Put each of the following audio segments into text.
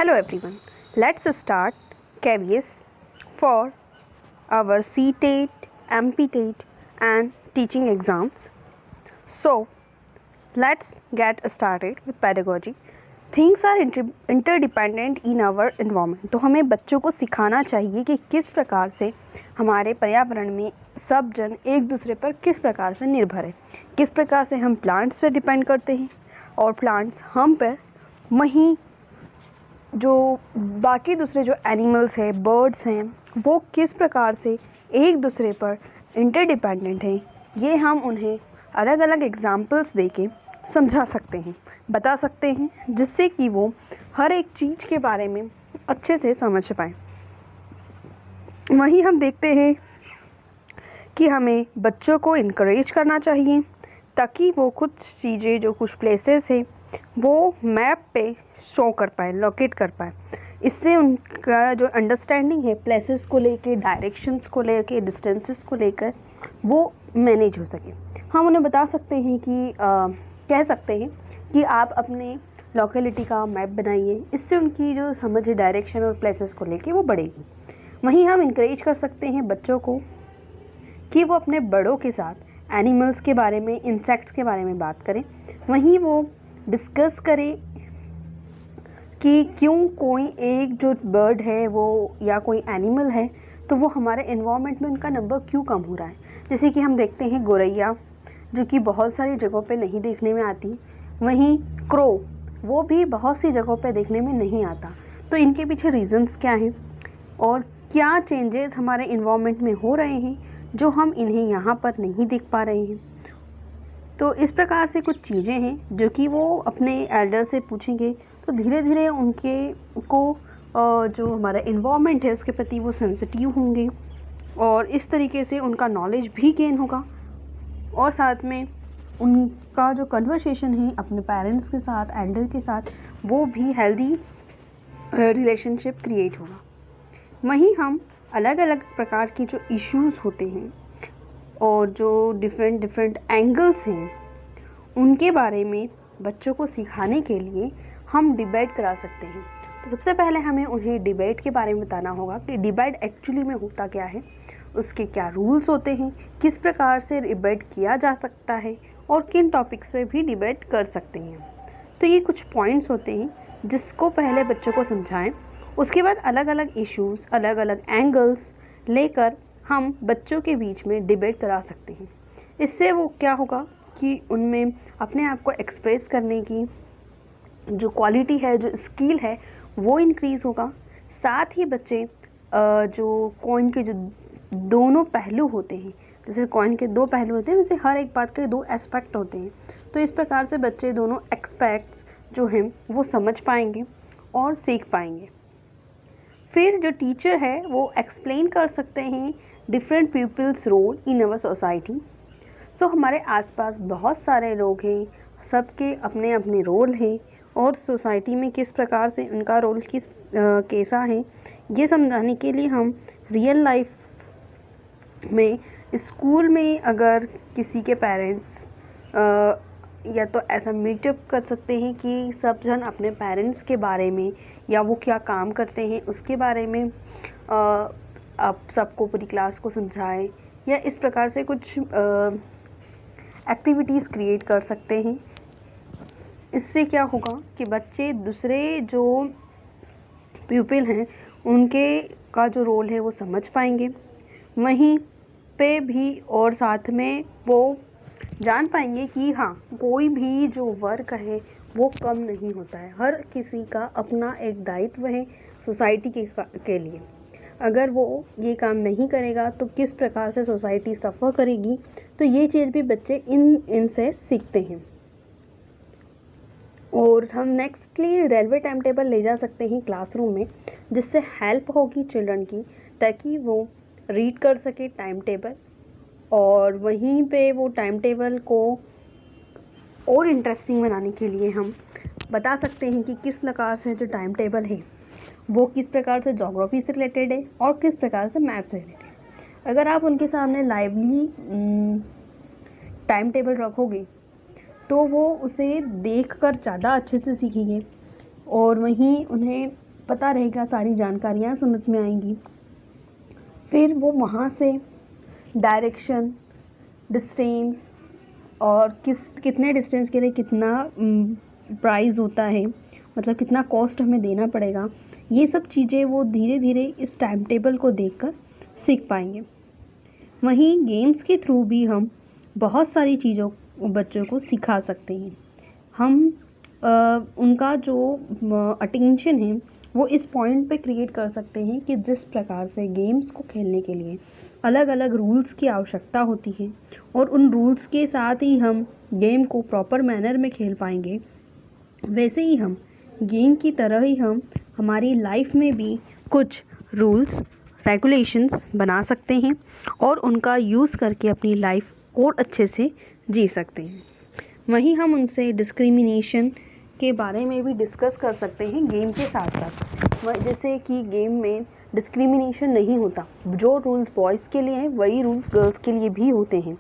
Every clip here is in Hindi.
Hello everyone, let's start KVS for our CTET, MPTET and teaching exams. So let's get started with pedagogy. Things are interdependent in our environment. तो हमें बच्चों को सिखाना चाहिए कि किस प्रकार से हमारे पर्यावरण में सब जन एक दूसरे पर किस प्रकार से निर्भर है, किस प्रकार से हम प्लांट्स पर डिपेंड करते हैं और प्लांट्स हम पर, वहीं जो बाकी दूसरे जो एनिमल्स हैं, बर्ड्स हैं, वो किस प्रकार से एक दूसरे पर इंटरडिपेंडेंट हैं, ये हम उन्हें अलग अलग एग्जाम्पल्स देके समझा सकते हैं, बता सकते हैं, जिससे कि वो हर एक चीज़ के बारे में अच्छे से समझ पाएँ। वहीं हम देखते हैं कि हमें बच्चों को इनकरेज करना चाहिए ताकि वो कुछ चीज़ें, जो कुछ प्लेसेस हैं, वो मैप पे शो कर पाए, लोकेट कर पाए। इससे उनका जो अंडरस्टैंडिंग है प्लेसेस को लेके, डायरेक्शंस को लेके, डिस्टेंसेस को लेकर, वो मैनेज हो सके। हम उन्हें बता सकते हैं कि कह सकते हैं कि आप अपने लोकेलिटी का मैप बनाइए। इससे उनकी जो समझ है डायरेक्शन और प्लेसेस को लेके, वो बढ़ेगी। वहीं हम इनकरेज कर सकते हैं बच्चों को कि वो अपने बड़ों के साथ एनिमल्स के बारे में, इंसेक्ट्स के बारे में बात करें। वहीं वो डिस्कस करें कि क्यों कोई एक जो बर्ड है वो या कोई एनिमल है तो वो हमारे एनवायरनमेंट में उनका नंबर क्यों कम हो रहा है। जैसे कि हम देखते हैं गौरैया, जो कि बहुत सारी जगहों पे नहीं देखने में आती। वहीं क्रो, वो भी बहुत सी जगहों पे देखने में नहीं आता। तो इनके पीछे रीजंस क्या हैं और क्या चेंजेस हमारे एनवायरनमेंट में हो रहे हैं जो हम इन्हें यहाँ पर नहीं देख पा रहे हैं। तो इस प्रकार से कुछ चीज़ें हैं जो कि वो अपने एल्डर से पूछेंगे तो धीरे धीरे उनके को जो हमारा इन्वायरमेंट है उसके प्रति वो सेंसिटिव होंगे और इस तरीके से उनका नॉलेज भी गेन होगा और साथ में उनका जो कन्वर्सेशन है अपने पेरेंट्स के साथ, एल्डर के साथ, वो भी हेल्दी रिलेशनशिप क्रिएट होगा। वहीं हम अलग अलग प्रकार के जो इश्यूज़ होते हैं और जो डिफरेंट एंगल्स हैं उनके बारे में बच्चों को सिखाने के लिए हम डिबेट करा सकते हैं। तो सबसे पहले हमें उन्हें डिबेट के बारे में बताना होगा कि डिबेट एक्चुअली में होता क्या है, उसके क्या रूल्स होते हैं, किस प्रकार से डिबेट किया जा सकता है और किन टॉपिक्स पे भी डिबेट कर सकते हैं। तो ये कुछ पॉइंट्स होते हैं जिसको पहले बच्चों को समझाएं। उसके बाद अलग अलग इश्यूज़, अलग अलग एंगल्स लेकर हम बच्चों के बीच में डिबेट करा सकते हैं। इससे वो क्या होगा कि उनमें अपने आप को एक्सप्रेस करने की जो क्वालिटी है, जो स्किल है, वो इंक्रीज़ होगा। साथ ही बच्चे जो कॉइन के जो दोनों पहलू होते हैं, जैसे कॉइन के दो पहलू होते हैं, वैसे हर एक बात के दो एस्पेक्ट होते हैं। तो इस प्रकार से बच्चे दोनों एस्पेक्ट्स जो हैं वो समझ पाएंगे और सीख पाएंगे। फिर जो टीचर है वो एक्सप्लेन कर सकते हैं different peoples role in our society. So हमारे आसपास बहुत सारे लोग हैं, सबके अपने अपने रोल हैं और सोसाइटी में किस प्रकार से उनका रोल कैसा है, ये समझाने के लिए हम रियल लाइफ में, स्कूल में अगर किसी के पेरेंट्स या तो ऐसा मीटअप कर सकते हैं कि सब जन अपने पेरेंट्स के बारे में या वो क्या काम करते हैं उसके बारे में आप सबको, पूरी क्लास को समझाएं, या इस प्रकार से कुछ एक्टिविटीज़ क्रिएट कर सकते हैं। इससे क्या होगा कि बच्चे दूसरे जो प्यूपिल हैं उनके का जो रोल है वो समझ पाएंगे। वहीं पे भी और साथ में वो जान पाएंगे कि हाँ, कोई भी जो वर्क है वो कम नहीं होता है, हर किसी का अपना एक दायित्व है सोसाइटी के लिए। अगर वो ये काम नहीं करेगा तो किस प्रकार से सोसाइटी सफ़र करेगी। तो ये चीज़ भी बच्चे इनसे सीखते हैं। और हम नेक्स्टली रेलवे टाइम टेबल ले जा सकते हैं क्लासरूम में, जिससे हेल्प होगी चिल्ड्रन की, ताकि वो रीड कर सके टाइम टेबल और वहीं पे वो टाइम टेबल को और इंटरेस्टिंग बनाने के लिए हम बता सकते हैं कि किस प्रकार से जो टाइम टेबल है वो किस प्रकार से ज्योग्राफी से रिलेटेड है और किस प्रकार से मैथ से रिलेटेड है। अगर आप उनके सामने लाइवली टाइम टेबल रखोगे तो वो उसे देखकर ज़्यादा अच्छे से सीखेंगे और वहीं उन्हें पता रहेगा, सारी जानकारियाँ समझ में आएंगी। फिर वो वहाँ से डायरेक्शन, डिस्टेंस और कितने डिस्टेंस के लिए कितना प्राइस होता है, मतलब कितना कॉस्ट हमें देना पड़ेगा, ये सब चीज़ें वो धीरे धीरे इस टाइम टेबल को देखकर सीख पाएंगे। वहीं गेम्स के थ्रू भी हम बहुत सारी चीज़ों बच्चों को सिखा सकते हैं। हम उनका जो अटेंशन है वो इस पॉइंट पे क्रिएट कर सकते हैं कि जिस प्रकार से गेम्स को खेलने के लिए अलग अलग रूल्स की आवश्यकता होती है और उन रूल्स के साथ ही हम गेम को प्रॉपर मैनर में खेल पाएंगे, वैसे ही हम गेम की तरह ही हम हमारी लाइफ में भी कुछ रूल्स रेगुलेशंस बना सकते हैं और उनका यूज़ करके अपनी लाइफ और अच्छे से जी सकते हैं। वहीं हम उनसे डिस्क्रिमिनेशन के बारे में भी डिस्कस कर सकते हैं गेम के साथ साथ। जैसे कि गेम में डिस्क्रिमिनेशन नहीं होता, जो रूल्स बॉयज़ के लिए हैं वही रूल्स गर्ल्स के लिए भी होते हैं,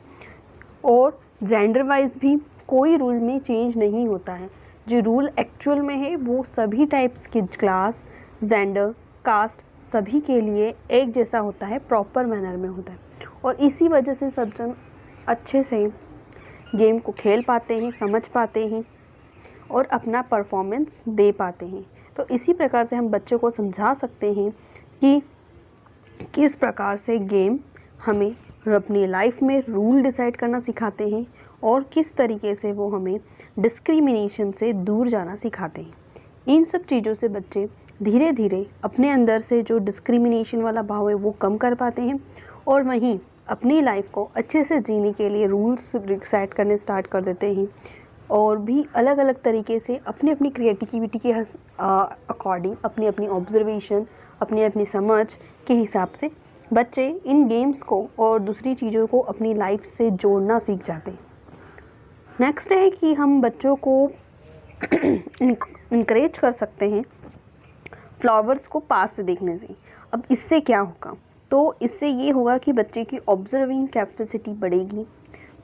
और जेंडर वाइज भी कोई रूल में चेंज नहीं होता है। जो रूल एक्चुअल में है वो सभी टाइप्स के क्लास, जेंडर, कास्ट सभी के लिए एक जैसा होता है, प्रॉपर मैनर में होता है, और इसी वजह से सब जन अच्छे से गेम को खेल पाते हैं, समझ पाते हैं और अपना परफॉर्मेंस दे पाते हैं। तो इसी प्रकार से हम बच्चों को समझा सकते हैं कि किस प्रकार से गेम हमें अपनी लाइफ में रूल डिसाइड करना सिखाते हैं और किस तरीके से वो हमें डिस्क्रिमिनेशन से दूर जाना सिखाते हैं। इन सब चीज़ों से बच्चे धीरे धीरे अपने अंदर से जो डिस्क्रिमिनेशन वाला भाव है वो कम कर पाते हैं और वहीं अपनी लाइफ को अच्छे से जीने के लिए रूल्स डिसाइड करने स्टार्ट कर देते हैं और भी अलग अलग तरीके से अपनी अपनी क्रिएटिविटी के अकॉर्डिंग, अपनी अपनी ऑब्जर्वेशन, अपनी अपनी समझ के हिसाब से बच्चे इन गेम्स को और दूसरी चीज़ों को अपनी लाइफ से जोड़ना सीख जाते हैं। नेक्स्ट है कि हम बच्चों को इनकरेज कर सकते हैं फ्लावर्स को पास से देखने से। अब इससे क्या होगा? तो इससे ये होगा कि बच्चे की ऑब्जर्विंग कैपेसिटी बढ़ेगी,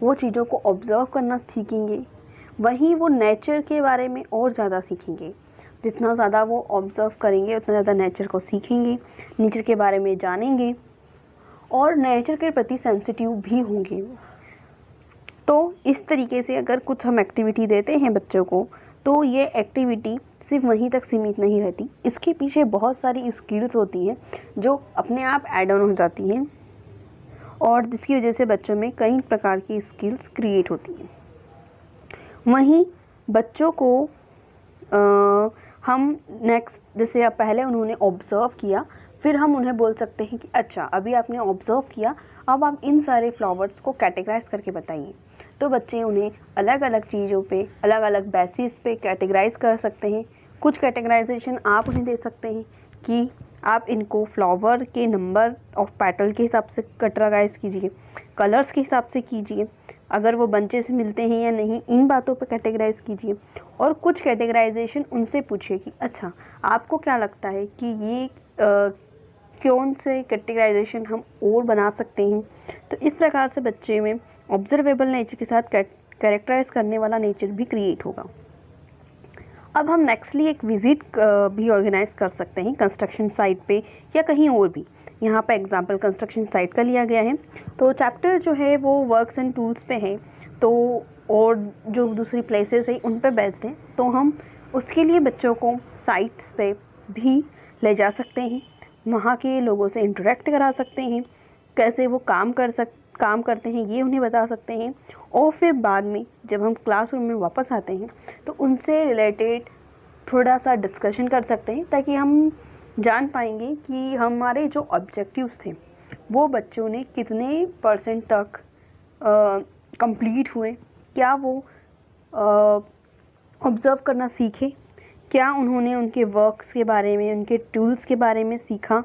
वो चीज़ों को ऑब्ज़र्व करना सीखेंगे, वहीं वो नेचर के बारे में और ज़्यादा सीखेंगे। जितना ज़्यादा वो ऑब्ज़र्व करेंगे उतना ज़्यादा नेचर को सीखेंगे, नेचर के बारे में जानेंगे और नेचर के प्रति सेंसिटिव भी होंगे। तो इस तरीके से अगर कुछ हम एक्टिविटी देते हैं बच्चों को, तो ये एक्टिविटी सिर्फ वहीं तक सीमित नहीं रहती, इसके पीछे बहुत सारी स्किल्स होती हैं जो अपने आप ऐड ऑन हो जाती हैं और जिसकी वजह से बच्चों में कई प्रकार की स्किल्स क्रिएट होती हैं। वहीं बच्चों को हम नेक्स्ट, जैसे अब पहले उन्होंने ऑब्ज़र्व किया, फिर हम उन्हें बोल सकते हैं कि अच्छा अभी आपने ऑब्ज़र्व किया, अब आप इन सारे फ्लावर्स को कैटेगराइज करके बताइए। तो बच्चे उन्हें अलग अलग चीज़ों पे, अलग अलग बेसिस पे कैटेगराइज कर सकते हैं। कुछ कैटेगराइजेशन आप उन्हें दे सकते हैं कि आप इनको फ्लावर के नंबर ऑफ पेटल के हिसाब से कैटेगराइज कीजिए, कलर्स के हिसाब से कीजिए, अगर वो बंचे से मिलते हैं या नहीं, इन बातों पे कैटेगराइज कीजिए। और कुछ कैटेगराइजेशन उनसे पूछिए कि अच्छा आपको क्या लगता है कि ये कौन से कैटेगराइजेशन हम और बना सकते हैं। तो इस प्रकार से बच्चे में ऑब्जर्वेबल नेचर के साथ कैरेक्टराइज करने वाला नेचर भी क्रिएट होगा। अब हम नेक्स्टली एक विज़िट भी ऑर्गेनाइज कर सकते हैं कंस्ट्रक्शन साइट पे या कहीं और भी। यहाँ पे एग्जांपल कंस्ट्रक्शन साइट का लिया गया है, तो चैप्टर जो है वो वर्क्स एंड टूल्स पे है, तो और जो दूसरी प्लेसेस है उन पे बेस्ड है। तो हम उसके लिए बच्चों को साइट्स पे भी ले जा सकते हैं, वहाँ के लोगों से इंटरेक्ट करा सकते हैं, कैसे वो काम करते हैं ये उन्हें बता सकते हैं। और फिर बाद में जब हम क्लासरूम में वापस आते हैं तो उनसे रिलेटेड थोड़ा सा डिस्कशन कर सकते हैं, ताकि हम जान पाएंगे कि हमारे जो ऑब्जेक्टिव्स थे वो बच्चों ने कितने % तक कंप्लीट हुए, क्या वो ऑब्ज़र्व करना सीखे, क्या उन्होंने उनके वर्क्स के बारे में, उनके टूल्स के बारे में सीखा।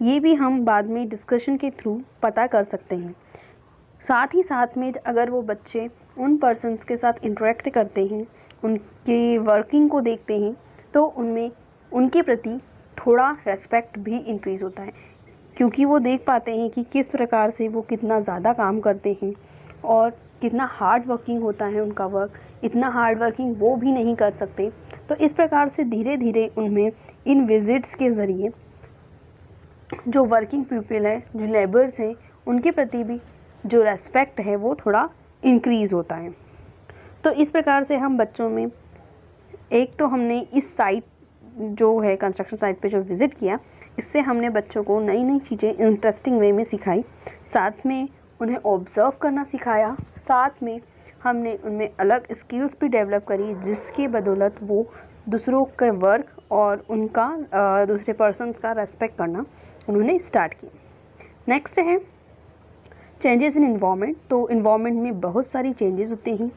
ये भी हम बाद में डिस्कशन के थ्रू पता कर सकते हैं। साथ ही साथ में अगर वो बच्चे उन पर्सन्स के साथ इंटरेक्ट करते हैं, उनके वर्किंग को देखते हैं, तो उनमें उनके प्रति थोड़ा रेस्पेक्ट भी इंक्रीज़ होता है, क्योंकि वो देख पाते हैं कि किस प्रकार से वो कितना ज़्यादा काम करते हैं और कितना हार्ड वर्किंग होता है उनका वर्क। इतना हार्ड वर्किंग वो भी नहीं कर सकते, तो इस प्रकार से धीरे धीरे उनमें इन विजिट्स के ज़रिए जो वर्किंग पीपल है, जो लेबर्स हैं, उनके प्रति भी जो रेस्पेक्ट है वो थोड़ा इंक्रीज़ होता है। तो इस प्रकार से हम बच्चों में, एक तो हमने इस साइट जो है कंस्ट्रक्शन साइट पे जो विज़िट किया, इससे हमने बच्चों को नई नई चीज़ें इंटरेस्टिंग वे में सिखाई, साथ में उन्हें ऑब्ज़र्व करना सिखाया, साथ में हमने उनमें अलग स्किल्स भी डेवलप करी जिसके बदौलत वो दूसरों के वर्क और उनका दूसरे पर्सन्स का रेस्पेक्ट करना उन्होंने स्टार्ट किया। नेक्स्ट है चेंजेस इन इन्वायरमेंट। तो इन्वायरमेंट में बहुत सारी चेंजेस होते हैं,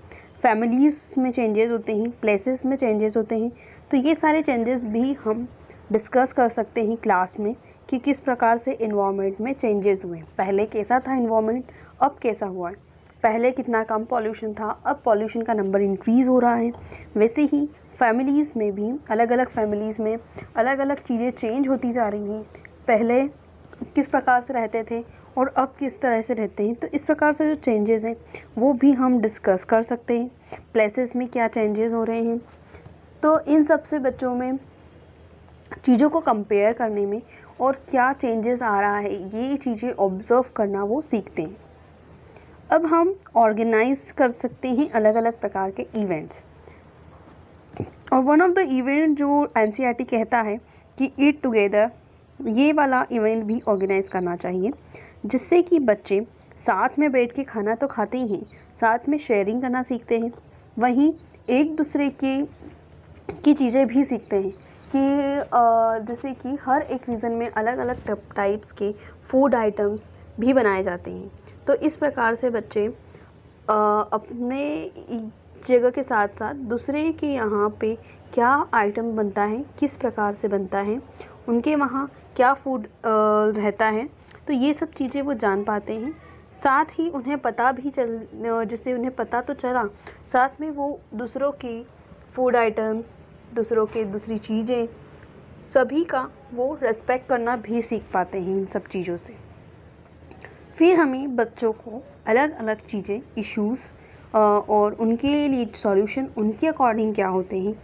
फैमिलीज़ में चेंजेस होते हैं, प्लेसेस में चेंजेस होते हैं। तो ये सारे चेंजेस भी हम डिस्कस कर सकते हैं क्लास में कि किस प्रकार से इन्वायरमेंट में चेंजेस हुए। पहले कैसा था इन्वायरमेंट, अब कैसा हुआ है। पहले कितना कम पॉल्यूशन था, अब पॉल्यूशन का नंबर इंक्रीज़ हो रहा है। वैसे ही फैमिलीज़ में भी अलग अलग फैमिलीज़ में अलग अलग चीज़ें चेंज होती जा रही हैं। पहले किस प्रकार से रहते थे और अब किस तरह से रहते हैं। तो इस प्रकार से जो चेंजेस हैं वो भी हम डिस्कस कर सकते हैं। प्लेसेस में क्या चेंजेस हो रहे हैं, तो इन सब से बच्चों में चीज़ों को कंपेयर करने में और क्या चेंजेस आ रहा है ये चीज़ें ऑब्ज़र्व करना वो सीखते हैं। अब हम ऑर्गेनाइज कर सकते हैं अलग अलग प्रकार के इवेंट्स, और वन ऑफ द इवेंट जो एनसीईआरटी कहता है कि ईट टुगेदर, ये वाला इवेंट भी ऑर्गेनाइज करना चाहिए, जिससे कि बच्चे साथ में बैठ के खाना तो खाते ही हैं, साथ में शेयरिंग करना सीखते हैं, वहीं एक दूसरे की चीज़ें भी सीखते हैं कि जैसे कि हर एक रीजन में अलग अलग टाइप्स के फूड आइटम्स भी बनाए जाते हैं। तो इस प्रकार से बच्चे अपने जगह के साथ साथ दूसरे के यहाँ पे क्या आइटम बनता है, किस प्रकार से बनता है, उनके वहाँ क्या फूड रहता है, तो ये सब चीज़ें वो जान पाते हैं। साथ ही उन्हें पता भी जिससे उन्हें पता तो चला, साथ में वो दूसरों की फूड आइटम्स, दूसरों के दूसरी चीज़ें, सभी का वो रेस्पेक्ट करना भी सीख पाते हैं इन सब चीज़ों से। फिर हमें बच्चों को अलग अलग चीज़ें, इश्यूज़ और उनके लिए सॉल्यूशन उनके अकॉर्डिंग क्या होते हैं,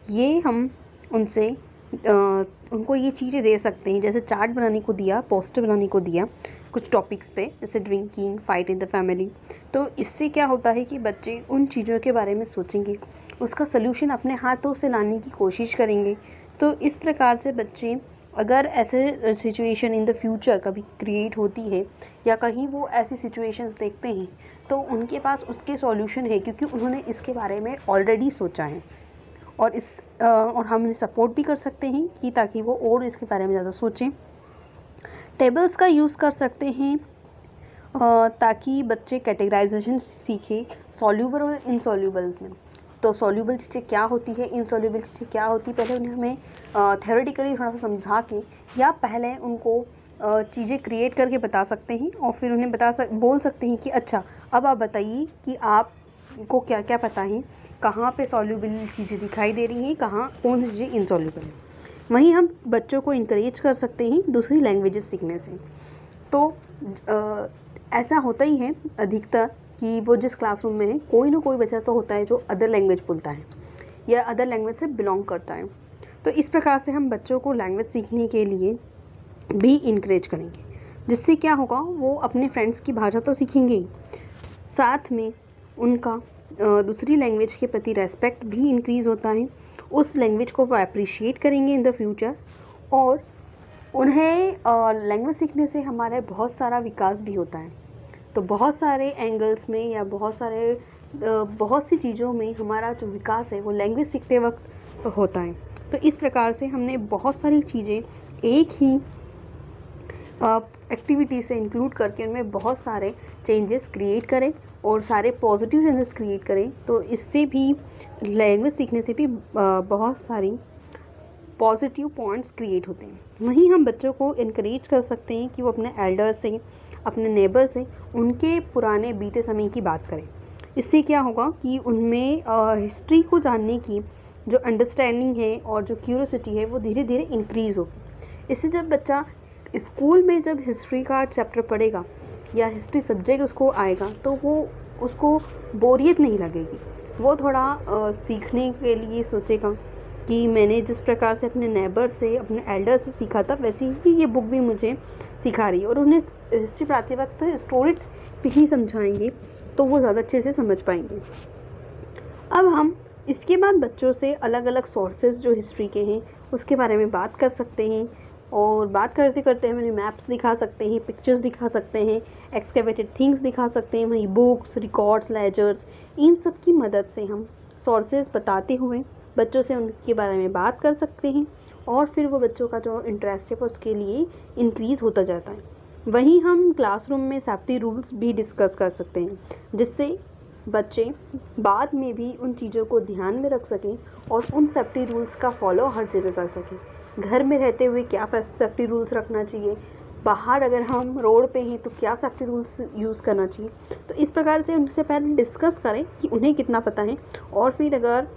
ये हम उनसे उनको ये चीज़ें दे सकते हैं। जैसे चार्ट बनाने को दिया, पोस्टर बनाने को दिया कुछ टॉपिक्स पे, जैसे drinking, fight in the family. तो इससे क्या होता है कि बच्चे उन चीज़ों के बारे में सोचेंगे, उसका सल्यूशन अपने हाथों से लाने की कोशिश करेंगे। तो इस प्रकार से बच्चे, अगर ऐसे सिचुएशन इन द फ्यूचर कभी क्रिएट होती है या कहीं वो ऐसी सिचुएशंस देखते हैं, तो उनके पास उसके सॉल्यूशन है, क्योंकि उन्होंने इसके बारे में ऑलरेडी सोचा है। और हम उन्हें सपोर्ट भी कर सकते हैं कि ताकि वो और इसके बारे में ज़्यादा सोचें। टेबल्स का यूज़ कर सकते हैं ताकि बच्चे कैटेगराइजेशन सीखें सॉल्यूबल और इनसॉल्यूबल में। तो सॉल्यूबल चीज़ें क्या होती है, इनसॉल्यूबल चीज़ें क्या होती है, पहले उन्हें हमें थ्योरेटिकली थोड़ा सा समझा के, या पहले उनको चीज़ें क्रिएट करके बता सकते हैं और फिर उन्हें बोल सकते हैं कि अच्छा अब आप बताइए कि आपको क्या क्या पता है, कहाँ पे सॉल्यूबल चीज़ें दिखाई दे रही हैं, कहाँ कौन सी चीज़ें इनसॉल्यूबल हैं। वहीं हम बच्चों को इनकरेज कर सकते हैं दूसरी लैंग्वेजेस सीखने से। तो ऐसा होता ही है अधिकतर कि वो जिस क्लासरूम में है, कोई ना कोई बच्चा तो होता है जो अदर लैंग्वेज बोलता है या अदर लैंग्वेज से बिलोंग करता है। तो इस प्रकार से हम बच्चों को लैंग्वेज सीखने के लिए भी इनकरेज करेंगे, जिससे क्या होगा, वो अपने फ्रेंड्स की भाषा तो सीखेंगे ही, साथ में उनका दूसरी लैंग्वेज के प्रति रेस्पेक्ट भी इंक्रीज़ होता है। उस लैंग्वेज को वो अप्रिशिएट करेंगे इन द फ्यूचर, और उन्हें लैंग्वेज सीखने से हमारे बहुत सारा विकास भी होता है। तो बहुत सारे एंगल्स में या बहुत सी चीज़ों में हमारा जो विकास है वो लैंग्वेज सीखते वक्त होता है। तो इस प्रकार से हमने बहुत सारी चीज़ें एक ही एक्टिविटी से इंक्लूड करके उनमें बहुत सारे चेंजेस क्रिएट करें और सारे पॉजिटिव चेंजेस क्रिएट करें। तो इससे भी लैंग्वेज सीखने से भी बहुत सारी पॉजिटिव पॉइंट्स क्रिएट होते हैं। वहीं हम बच्चों को इनकरेज कर सकते हैं कि वो अपने एल्डर्स से, अपने नेबर से उनके पुराने बीते समय की बात करें। इससे क्या होगा कि उनमें हिस्ट्री को जानने की जो अंडरस्टैंडिंग है और जो क्यूरियोसिटी है वो धीरे धीरे इंक्रीज़ होगी। इससे जब बच्चा स्कूल में जब हिस्ट्री का चैप्टर पढ़ेगा या हिस्ट्री सब्जेक्ट उसको आएगा, तो वो उसको बोरियत नहीं लगेगी, वो थोड़ा सीखने के लिए सोचेगा, कि मैंने जिस प्रकार से अपने नेबर से, अपने एल्डर से सीखा था, वैसे ही ये बुक भी मुझे सिखा रही है। और उन्हें हिस्ट्री पढ़ाते वक्त स्टोरी भी ही समझाएंगे तो वो ज़्यादा अच्छे से समझ पाएंगे। अब हम इसके बाद बच्चों से अलग अलग सोर्सेज जो हिस्ट्री के हैं उसके बारे में बात कर सकते हैं, और बात करते करते हम उन्हें मैप्स दिखा सकते हैं, पिक्चर्स दिखा सकते हैं, एक्सकेवेटेड थिंग्स दिखा सकते हैं, वहीं बुक्स, रिकॉर्ड्स, लेजर्स, इन सब की मदद से हम सोर्सेज बताते हुए बच्चों से उनके बारे में बात कर सकते हैं, और फिर वो बच्चों का जो इंटरेस्ट है वो उसके लिए इंक्रीज़ होता जाता है। वहीं हम क्लासरूम में सेफ्टी रूल्स भी डिस्कस कर सकते हैं, जिससे बच्चे बाद में भी उन चीज़ों को ध्यान में रख सकें और उन सेफ्टी रूल्स का फॉलो हर जगह कर सकें। घर में रहते हुए क्या सेफ्टी रूल्स रखना चाहिए, बाहर अगर हम रोड पे हैं तो क्या सेफ्टी रूल्स यूज़ करना चाहिए। तो इस प्रकार से उनसे पहले डिस्कस करें कि उन्हें कितना पता है, और फिर अगर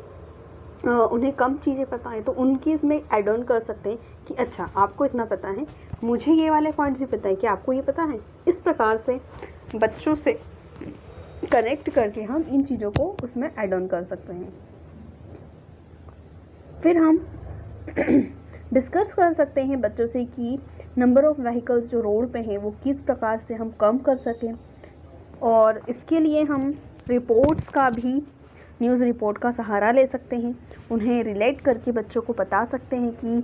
उन्हें कम चीज़ें पता है तो उनकी इसमें ऐड ऑन कर सकते हैं कि अच्छा आपको इतना पता है, मुझे ये वाले पॉइंट्स भी पता है, कि आपको ये पता है। इस प्रकार से बच्चों से कनेक्ट करके हम इन चीज़ों को उसमें ऐड ऑन कर सकते हैं। फिर हम डिस्कस कर सकते हैं बच्चों से कि नंबर ऑफ़ व्हीकल्स जो रोड पे हैं वो किस प्रकार से हम कम कर सकें, और इसके लिए हम रिपोर्ट्स का भी, न्यूज़ रिपोर्ट का सहारा ले सकते हैं। उन्हें रिलेट करके बच्चों को बता सकते हैं कि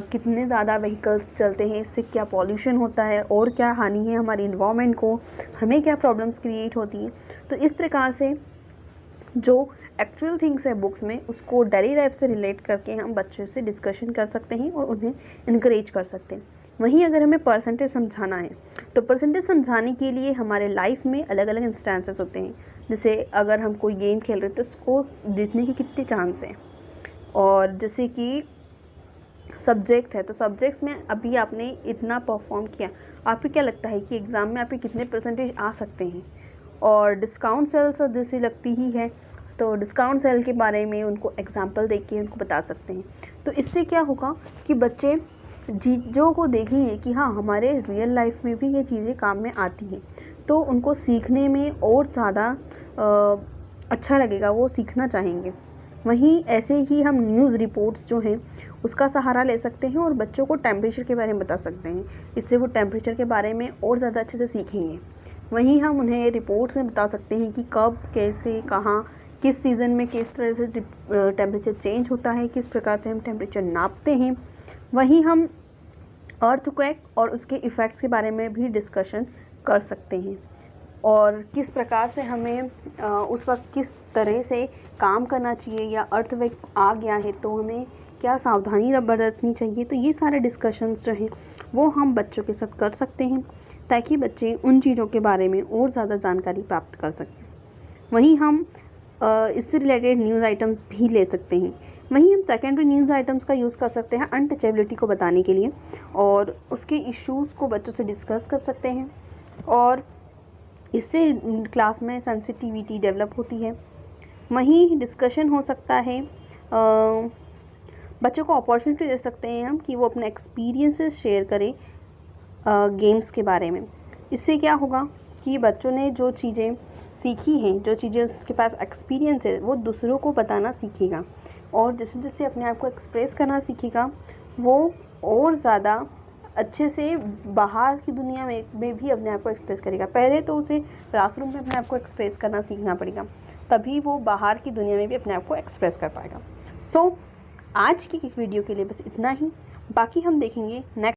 कितने ज़्यादा व्हीकल्स चलते हैं, इससे क्या पॉल्यूशन होता है और क्या हानि है हमारी इन्वायरमेंट को, हमें क्या प्रॉब्लम्स क्रिएट होती हैं। तो इस प्रकार से जो एक्चुअल थिंग्स है बुक्स में उसको डेली लाइफ से रिलेट करके हम बच्चों से डिस्कशन कर सकते हैं और उन्हें इनकरेज कर सकते हैं। वहीं अगर हमें परसेंटेज समझाना है तो परसेंटेज समझाने के लिए हमारे लाइफ में अलग अलग इंस्टेंसेस होते हैं। जैसे अगर हम कोई गेम खेल रहे हैं तो उसको जीतने के कितने चांस हैं, और जैसे कि सब्जेक्ट है तो सब्जेक्ट्स में अभी आपने इतना परफॉर्म किया, आपको क्या लगता है कि एग्ज़ाम में आपके कितने परसेंटेज आ सकते हैं। और डिस्काउंट सेल्स जैसी लगती ही है तो डिस्काउंट सेल के बारे में उनको एग्जांपल देके के उनको बता सकते हैं। तो इससे क्या होगा कि बच्चे चीज़ों को देखेंगे कि हाँ हमारे रियल लाइफ में भी ये चीज़ें काम में आती हैं, तो उनको सीखने में और ज़्यादा अच्छा लगेगा, वो सीखना चाहेंगे। वहीं ऐसे ही हम न्यूज़ रिपोर्ट्स जो हैं उसका सहारा ले सकते हैं और बच्चों को टेम्परेचर के बारे में बता सकते हैं, इससे वो टेम्परेचर के बारे में और ज़्यादा अच्छे से सीखेंगे। वहीं हम उन्हें रिपोर्ट्स में बता सकते हैं कि कब, कैसे, कहाँ, किस सीज़न में किस तरह से टेम्परेचर चेंज होता है, किस प्रकार से हम टेम्परेचर नापते हैं। वहीं हम अर्थक्वेक और उसके इफ़ेक्ट्स के बारे में भी डिस्कशन कर सकते हैं, और किस प्रकार से हमें उस वक्त किस तरह से काम करना चाहिए, या अर्थक्वेक आ गया है तो हमें क्या सावधानी बरतनी चाहिए। तो ये सारे डिस्कशंस जो हैं वो हम बच्चों के साथ कर सकते हैं ताकि बच्चे उन चीज़ों के बारे में और ज़्यादा जानकारी प्राप्त कर सकें। वहीं हम इससे रिलेटेड न्यूज़ आइटम्स भी ले सकते हैं। वहीं हम सेकेंडरी न्यूज़ आइटम्स का यूज़ कर सकते हैं अनटचेबिलिटी को बताने के लिए, और उसके इश्यूज़ को बच्चों से डिस्कस कर सकते हैं, और इससे क्लास में सेंसिटिविटी डेवलप होती है। वहीं डिस्कशन हो सकता है, बच्चों को अपॉर्चुनिटी दे सकते हैं हम कि वो अपने एक्सपीरियंसेस शेयर करें गेम्स के बारे में। इससे क्या होगा कि बच्चों ने जो चीज़ें सीखी हैं, जो चीज़ें उसके पास एक्सपीरियंस है, वो दूसरों को बताना सीखेगा, और जैसे जैसे अपने आप को एक्सप्रेस करना सीखेगा वो और ज़्यादा अच्छे से बाहर की दुनिया में भी अपने आप को एक्सप्रेस करेगा। पहले तो उसे क्लासरूम में अपने आप को एक्सप्रेस करना सीखना पड़ेगा, तभी वो बाहर की दुनिया में भी अपने आप को एक्सप्रेस कर पाएगा। सो आज की वीडियो के लिए बस इतना ही, बाकी हम देखेंगे नेक्स्ट